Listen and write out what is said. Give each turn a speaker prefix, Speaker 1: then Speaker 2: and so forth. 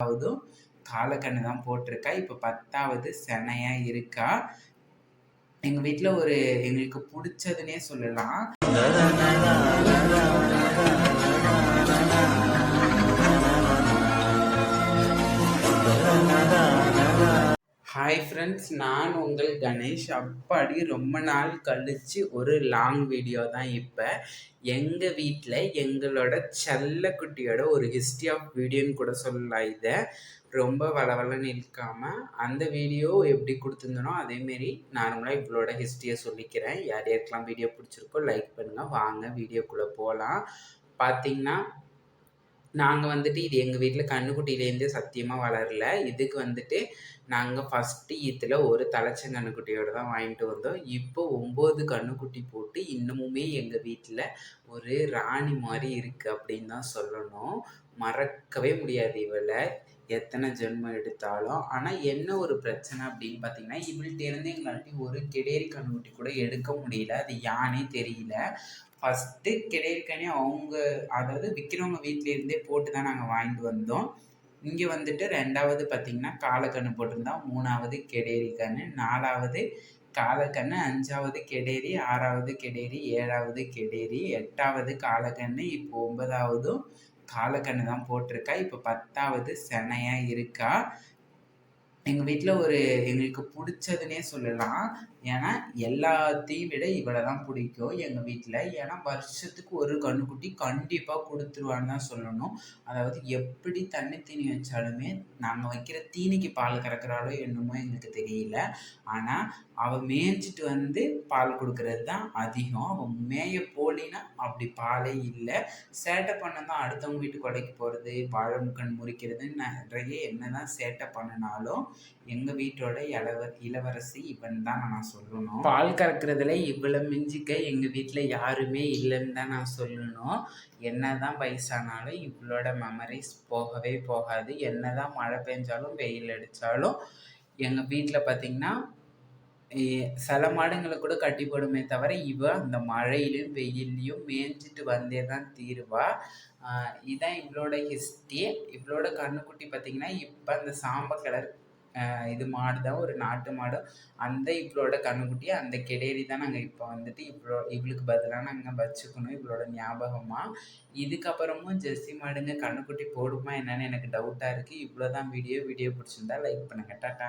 Speaker 1: 9வதும் காலக்கண்ணு தான் போட்டிருக்கா. இப்போ 10வது செனையா இருக்கா. எங்க வீட்ல எங்களுக்கு புடிச்சதுன்னே சொல்லலாம். ஹாய் ஃப்ரெண்ட்ஸ், நான் உங்கள் கணேஷ். அப்பாடி ரொம்ப நாள் கழிச்சு ஒரு லாங் வீடியோ தான். இப்போ எங்கள் வீட்டில் எங்களோட செல்லக்குட்டியோட ஒரு ஹிஸ்ட்ரி ஆஃப் வீடியோன்னு கூட சொல்லலாம். இதை ரொம்ப வளவலன்னு இழுக்காமல் அந்த வீடியோ எப்படி கொடுத்துருந்தனோ அதேமாரி நார்மலாக இவளோட ஹிஸ்ட்ரியை சொல்லிக்கிறேன். யார் யாருக்கெல்லாம் வீடியோ பிடிச்சிருக்கோ லைக் பண்ணுங்கள். வாங்க வீடியோக்குள்ளே போகலாம். பார்த்தீங்கன்னா நாங்கள் இது எங்கள் வீட்டில் கன்றுக்குட்டியிலேருந்தே சத்தியமாக வளரல. இதுக்கு நாங்கள் ஃபஸ்ட்டு ஈத்தில் ஒரு தலைச்சன் கன்றுக்குட்டியோடு தான் வாங்கிட்டு வந்தோம். இப்போ 9 கன்றுக்குட்டி போட்டு இன்னமுமே எங்கள் வீட்டில் ஒரு ராணி மாதிரி இருக்குது அப்படின்னு தான் சொல்லணும். மறக்கவே முடியாது இவளை, எத்தனை ஜென்மம் எடுத்தாலும். ஆனால் என்ன ஒரு பிரச்சனை அப்படின்னு பார்த்தீங்கன்னா, இவள்கிட்டேருந்து எங்களாட்டி ஒரு கெடேரி கன்றுக்குட்டி கூட எடுக்க முடியல. அது யானே தெரியல. ஃபஸ்ட்டு கெடேரி அவங்க அதாவது விற்கிறவங்க வீட்டிலேருந்தே போட்டு தான் நாங்கள் வாங்கிட்டு வந்தோம். இங்கே 2வது பார்த்திங்கன்னா காலக்கன்று போட்டிருந்தா, 3வது கெடேரி கன்று, 4வது காலக்கன்று, 5வது கெடேரி, 6வது கெடேரி, 7வது கெடேரி, 8வது காலக்கன்று, இப்போ 9வதும் காலக்கன்று தான் போட்டிருக்கா. இப்போ 10வது செனையாக இருக்கா. எங்கள் வீட்டில் எங்களுக்கு பிடிச்சதுன்னே சொல்லலாம். ஏன்னா எல்லாத்தையும் விட இவளை தான் பிடிக்கும் எங்கள் வீட்டில். ஏன்னா வருஷத்துக்கு ஒரு கன்றுக்குட்டி கண்டிப்பாக கொடுத்துருவான்னு தான் சொல்லணும். அதாவது எப்படி தீனி வச்சாலுமே நாங்கள் வைக்கிற தீனிக்கு பால் கறக்கிறாளோ என்னமோ எங்களுக்கு தெரியல. ஆனால் அவள் மேய்ஞ்சிட்டு பால் கொடுக்கறது தான் அதிகம். அவள் மேய போலினா அப்படி பாலே இல்லை. சேட்டை பண்ண தான் அடுத்தவங்க வீட்டு கொடைக்கு போகிறது, வாழைமுக்கன் முறிக்கிறது, நிறைய என்ன தான் சேட்டை பண்ணினாலும் எங்கள் வீட்டோட இளவரசி இவன் தான் நான் சொல்லணும். பால் கறக்கிறதுல இவ்வளோ மிஞ்சிக்க எங்கள் வீட்டில் யாருமே இல்லைன்னு தான் நான் சொல்லணும். என்ன தான் வயசானாலும் இவளோட மெமரிஸ் போகவே போகாது. என்ன தான் மழை பெஞ்சாலும் வெயில் அடித்தாலும் எங்கள் வீட்டில் பார்த்திங்கன்னா சில மாடுங்களை கூட கட்டி போடுமே தவிர அந்த மழையிலையும் வெயில்லையும் மேய்ஞ்சிட்டு வந்தே தான் தீருவா. இதுதான் இவளோட ஹிஸ்ட்ரி. இவளோட கன்றுக்குட்டி பார்த்திங்கன்னா இப்போ அந்த சாம்ப கலர் இது மாடு தான், ஒரு நாட்டு மாடு. இவளோட கன்றுக்குட்டி அந்த கெடேரி தான் நாங்கள் இப்போ இவளுக்கு பதிலாக நாங்கள் வச்சுக்கணும் இவளோட ஞாபகமாக. இதுக்கப்புறமும் ஜெர்சி மாடுங்க கன்றுக்குட்டி போடுமா என்னன்னு எனக்கு டவுட்டாக இருக்குது. இவ்வளோ தான் வீடியோ பிடிச்சிருந்தா லைக் பண்ணுங்கள். டாட்டா.